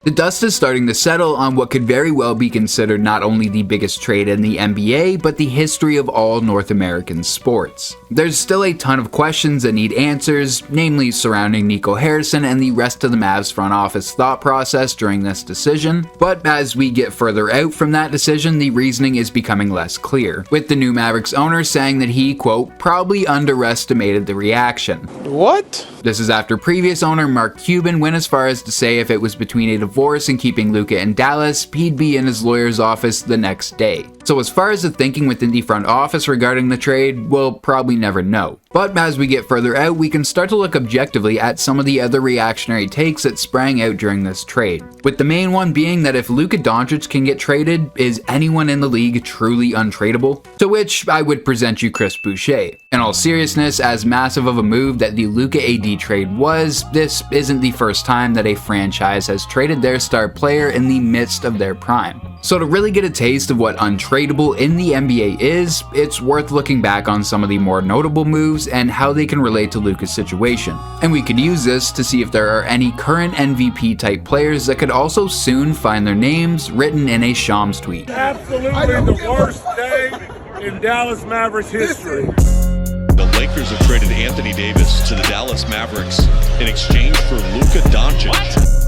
The dust is starting to settle on what could very well be considered not only the biggest trade in the NBA, but the history of all North American sports. There's still a ton of questions that need answers, namely surrounding Nico Harrison and the rest of the Mavs front office thought process during this decision, but as we get further out from that decision, the reasoning is becoming less clear, with the new Mavericks owner saying that he, quote, probably underestimated the reaction. What? This is after previous owner Mark Cuban went as far as to say if it was between a divorce and keeping Luka in Dallas, he'd be in his lawyer's office the next day. So as far as the thinking within the front office regarding the trade, we'll probably never know. But as we get further out, we can start to look objectively at some of the other reactionary takes that sprang out during this trade. With the main one being that if Luka Dončić can get traded, is anyone in the league truly untradeable? To which I would present you Chris Boucher. In all seriousness, as massive of a move that the Luka AD trade was, this isn't the first time that a franchise has traded their star player in the midst of their prime. So to really get a taste of what untradeable in the NBA is, it's worth looking back on some of the more notable moves and how they can relate to Luka's situation. And we could use this to see if there are any current MVP type players that could also soon find their names written in a Shams tweet. Absolutely the worst day in Dallas Mavericks history. The Lakers have traded Anthony Davis to the Dallas Mavericks in exchange for Luka Dončić.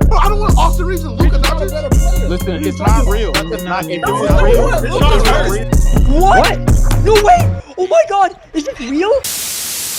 Bro, I don't want Austin Reeves and Luka Dončić. Listen, it's not real. It's not real. What? No way! Oh my god, is it real?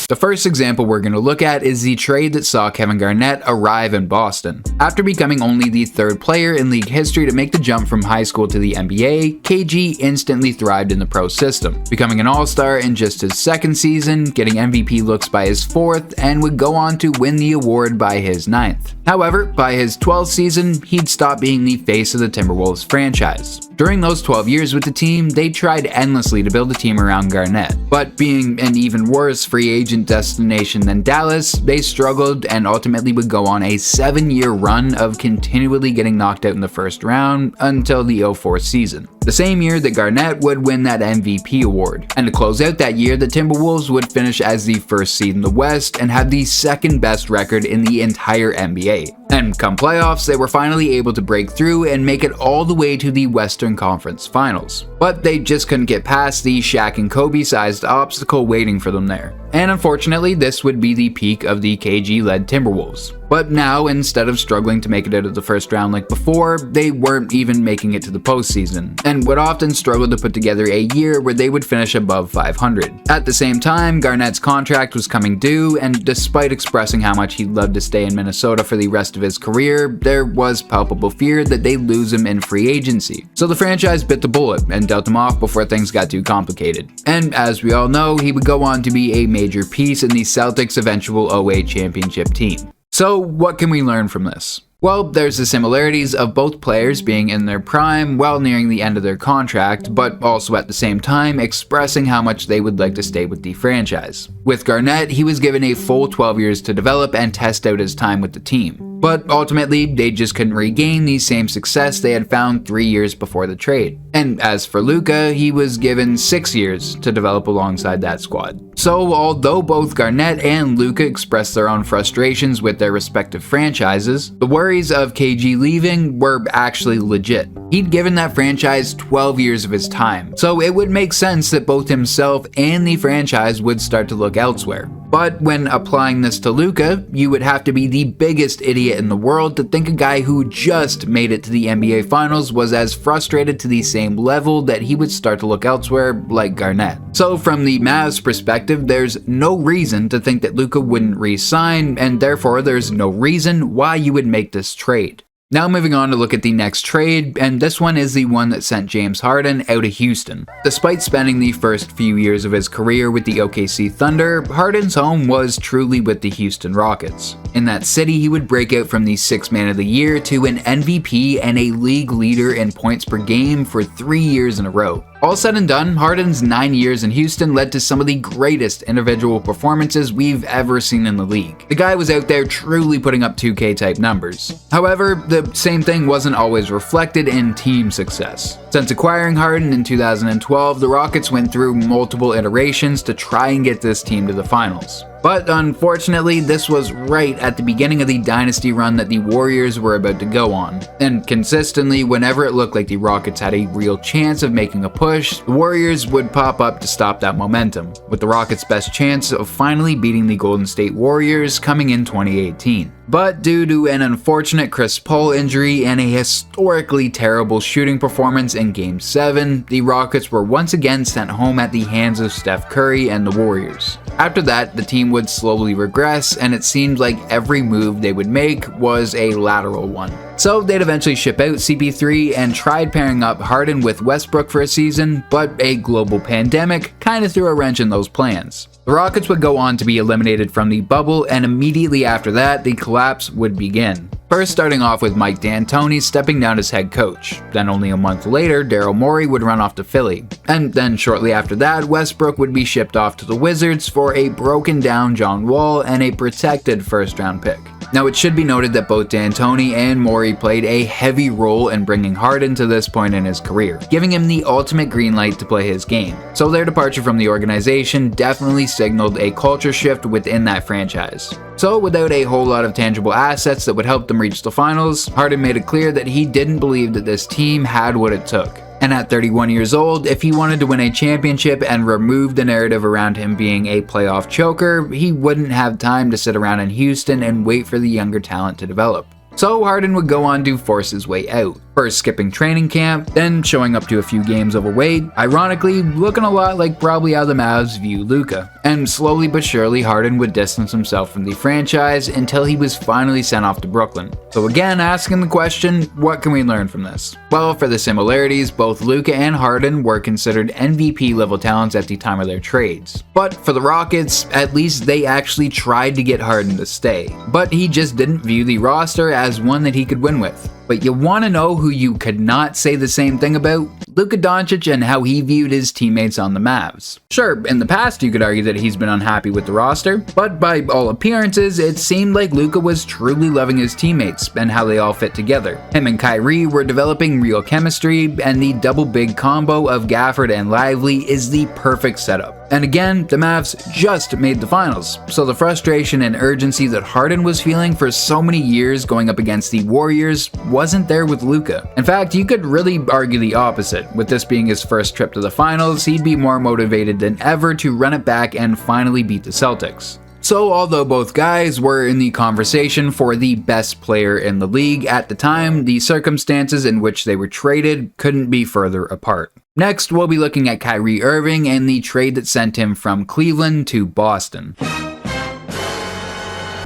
The first example we're going to look at is the trade that saw Kevin Garnett arrive in Boston. After becoming only the third player in league history to make the jump from high school to the NBA, KG instantly thrived in the pro system, becoming an all-star in just his second season, getting MVP looks by his fourth, and would go on to win the award by his ninth. However, by his 12th season, he'd stopped being the face of the Timberwolves franchise. During those 12 years with the team, they tried endlessly to build a team around Garnett, but being an even worse free agent destination than Dallas, they struggled and ultimately would go on a 7-year run of continually getting knocked out in the first round until the 04 season. The same year that Garnett would win that MVP award. And to close out that year, the Timberwolves would finish as the first seed in the West and have the second best record in the entire NBA. And come playoffs, they were finally able to break through and make it all the way to the Western Conference Finals. But they just couldn't get past the Shaq and Kobe-sized obstacle waiting for them there. And unfortunately, this would be the peak of the KG-led Timberwolves. But now, instead of struggling to make it out of the first round like before, they weren't even making it to the postseason, and would often struggle to put together a year where they would finish above 500. At the same time, Garnett's contract was coming due, and despite expressing how much he'd love to stay in Minnesota for the rest of his career, there was palpable fear that they'd lose him in free agency. So the franchise bit the bullet and dealt him off before things got too complicated. And as we all know, he would go on to be a major piece in the Celtics' eventual 08 championship team. So what can we learn from this? Well, there's the similarities of both players being in their prime while nearing the end of their contract, but also at the same time expressing how much they would like to stay with the franchise. With Garnett, he was given a full 12 years to develop and test out his time with the team. But ultimately, they just couldn't regain the same success they had found 3 years before the trade. And as for Luka, he was given 6 years to develop alongside that squad. So although both Garnett and Luka expressed their own frustrations with their respective franchises, the worries of KG leaving were actually legit. He'd given that franchise 12 years of his time, so it would make sense that both himself and the franchise would start to look elsewhere. But when applying this to Luka, you would have to be the biggest idiot in the world to think a guy who just made it to the NBA Finals was as frustrated to the same level that he would start to look elsewhere like Garnett. So from the Mavs perspective, there's no reason to think that Luka wouldn't re-sign, and therefore there's no reason why you would make this trade. Now moving on to look at the next trade, and this one is the one that sent James Harden out of Houston. Despite spending the first few years of his career with the OKC Thunder, Harden's home was truly with the Houston Rockets. In that city, he would break out from the 6th Man of the Year to an MVP and a league leader in points per game for 3 years in a row. All said and done, Harden's 9 years in Houston led to some of the greatest individual performances we've ever seen in the league. The guy was out there truly putting up 2K type numbers. However, the same thing wasn't always reflected in team success. Since acquiring Harden in 2012, the Rockets went through multiple iterations to try and get this team to the finals. But unfortunately, this was right at the beginning of the dynasty run that the Warriors were about to go on. And consistently, whenever it looked like the Rockets had a real chance of making a push, the Warriors would pop up to stop that momentum, with the Rockets' best chance of finally beating the Golden State Warriors coming in 2018. But due to an unfortunate Chris Paul injury and a historically terrible shooting performance in Game 7, the Rockets were once again sent home at the hands of Steph Curry and the Warriors. After that, the team would slowly regress, and it seemed like every move they would make was a lateral one. So they'd eventually ship out CP3 and tried pairing up Harden with Westbrook for a season, but a global pandemic kinda threw a wrench in those plans. The Rockets would go on to be eliminated from the bubble, and immediately after that, the collapse would begin. First starting off with Mike D'Antoni stepping down as head coach. Then only a month later, Daryl Morey would run off to Philly. And then shortly after that, Westbrook would be shipped off to the Wizards for a broken down John Wall and a protected first round pick. Now it should be noted that both D'Antoni and Morey played a heavy role in bringing Harden to this point in his career, giving him the ultimate green light to play his game. So their departure from the organization definitely signaled a culture shift within that franchise. So without a whole lot of tangible assets that would help them reach the finals, Harden made it clear that he didn't believe that this team had what it took. And at 31 years old, if he wanted to win a championship and remove the narrative around him being a playoff choker, he wouldn't have time to sit around in Houston and wait for the younger talent to develop. So Harden would go on to force his way out, first skipping training camp, then showing up to a few games overweight, ironically looking a lot like probably how the Mavs view Luka. And slowly but surely Harden would distance himself from the franchise until he was finally sent off to Brooklyn. So again, asking the question, what can we learn from this? Well, for the similarities, both Luka and Harden were considered MVP level talents at the time of their trades. But for the Rockets, at least they actually tried to get Harden to stay. But he just didn't view the roster as one that he could win with. But you want to know who you could not say the same thing about? Luka Dončić and how he viewed his teammates on the Mavs. Sure, in the past you could argue that he's been unhappy with the roster, but by all appearances it seemed like Luka was truly loving his teammates and how they all fit together. Him and Kyrie were developing real chemistry, and the double big combo of Gafford and Lively is the perfect setup. And again, the Mavs just made the finals, so the frustration and urgency that Harden was feeling for so many years going up against the Warriors wasn't there with Luka. In fact, you could really argue the opposite. With this being his first trip to the finals, he'd be more motivated than ever to run it back and finally beat the Celtics. So although both guys were in the conversation for the best player in the league at the time, the circumstances in which they were traded couldn't be further apart. Next, we'll be looking at Kyrie Irving and the trade that sent him from Cleveland to Boston.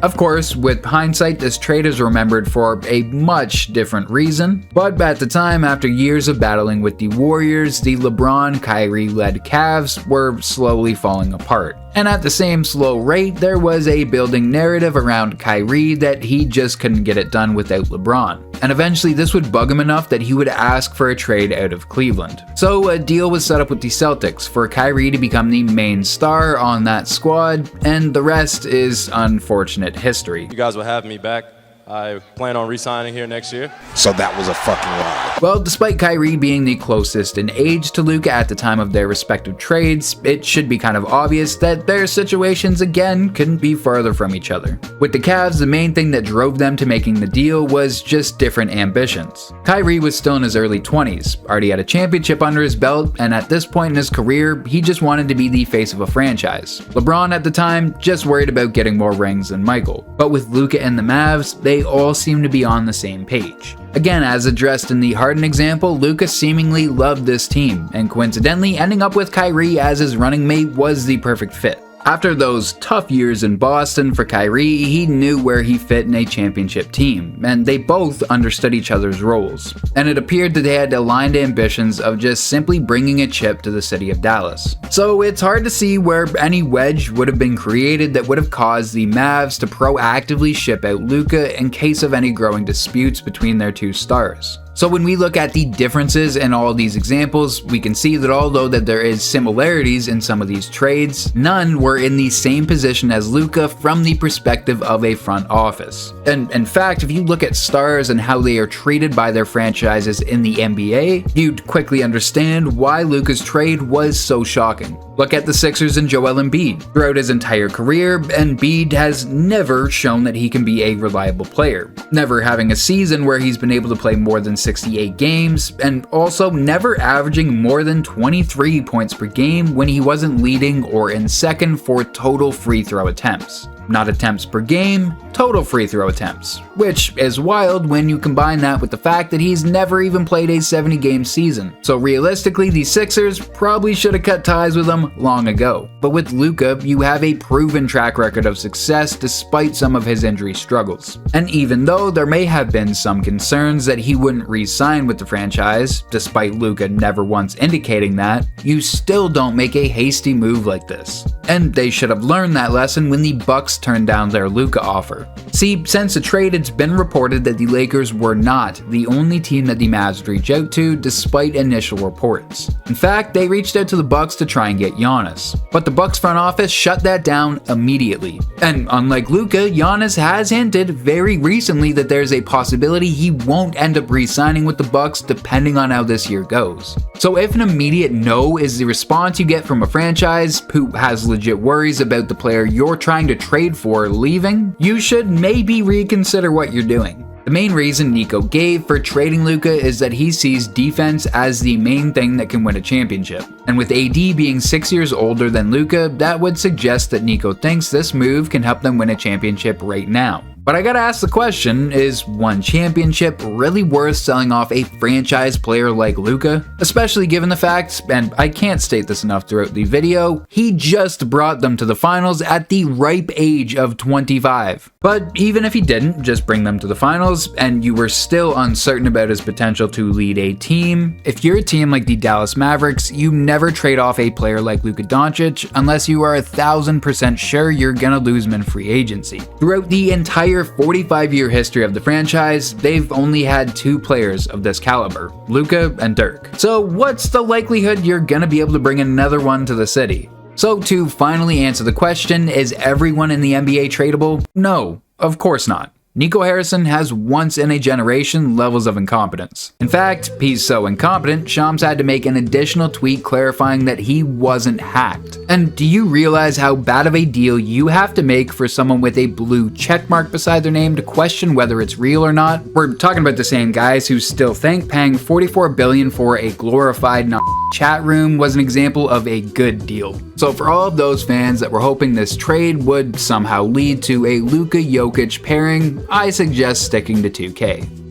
Of course, with hindsight, this trade is remembered for a much different reason, but at the time, after years of battling with the Warriors, the LeBron-Kyrie-led Cavs were slowly falling apart. And at the same slow rate, there was a building narrative around Kyrie that he just couldn't get it done without LeBron. And eventually this would bug him enough that he would ask for a trade out of Cleveland. So a deal was set up with the Celtics for Kyrie to become the main star on that squad, and the rest is unfortunate history. You guys will have me back. I plan on re-signing here next year. So that was a fucking lie. Well, despite Kyrie being the closest in age to Luka at the time of their respective trades, it should be kind of obvious that their situations again couldn't be further from each other. With the Cavs, the main thing that drove them to making the deal was just different ambitions. Kyrie was still in his early 20s, already had a championship under his belt, and at this point in his career, he just wanted to be the face of a franchise. LeBron at the time just worried about getting more rings than Michael. But with Luka and the Mavs, they all seem to be on the same page. Again, as addressed in the Harden example, Luka seemingly loved this team, and coincidentally ending up with Kyrie as his running mate was the perfect fit. After those tough years in Boston for Kyrie, he knew where he fit in a championship team, and they both understood each other's roles. And it appeared that they had aligned ambitions of just simply bringing a chip to the city of Dallas. So it's hard to see where any wedge would have been created that would have caused the Mavs to proactively ship out Luka in case of any growing disputes between their two stars. So when we look at the differences in all of these examples, we can see that although that there is similarities in some of these trades, none were in the same position as Luka from the perspective of a front office. And in fact, if you look at stars and how they are treated by their franchises in the NBA, you'd quickly understand why Luka's trade was so shocking. Look at the Sixers and Joel Embiid. Throughout his entire career, Embiid has never shown that he can be a reliable player, never having a season where he's been able to play more than 68 games, and also never averaging more than 23 points per game when he wasn't leading or in second for total free throw attempts. Not attempts per game, total free throw attempts, which is wild when you combine that with the fact that he's never even played a 70-game season. So realistically, the Sixers probably should have cut ties with him long ago. But with Luka, you have a proven track record of success despite some of his injury struggles. And even though there may have been some concerns that he wouldn't re-sign with the franchise, despite Luka never once indicating that, you still don't make a hasty move like this. And they should have learned that lesson when the Bucks turned down their Luka offer. See, since the trade, it's been reported that the Lakers were not the only team that the Mavs would reach out to despite initial reports. In fact, they reached out to the Bucks to try and get Giannis. But the Bucks front office shut that down immediately. And unlike Luka, Giannis has hinted very recently that there's a possibility he won't end up re-signing with the Bucks depending on how this year goes. So if an immediate no is the response you get from a franchise who has legit worries about the player you're trying to trade for leaving, you should maybe reconsider what you're doing. The main reason Nico gave for trading Luka is that he sees defense as the main thing that can win a championship. And with AD being 6 years older than Luka, that would suggest that Nico thinks this move can help them win a championship right now. But I gotta ask the question, is one championship really worth selling off a franchise player like Luka? Especially given the fact, and I can't state this enough throughout the video, he just brought them to the finals at the ripe age of 25. But even if he didn't just bring them to the finals, and you were still uncertain about his potential to lead a team, if you're a team like the Dallas Mavericks, you never trade off a player like Luka Dončić unless you are 1000% sure you're gonna lose him in free agency. Throughout the entire 45-year history of the franchise, they've only had two players of this caliber, Luka and Dirk. So what's the likelihood you're gonna be able to bring another one to the city? So to finally answer the question, is everyone in the NBA tradable? No, of course not. Nico Harrison has once-in-a-generation levels of incompetence. In fact, he's so incompetent, Shams had to make an additional tweet clarifying that he wasn't hacked. And do you realize how bad of a deal you have to make for someone with a blue checkmark beside their name to question whether it's real or not? We're talking about the same guys who still think paying $44 billion for a glorified chat room was an example of a good deal. So for all of those fans that were hoping this trade would somehow lead to a Luka Jokic pairing, I suggest sticking to 2K.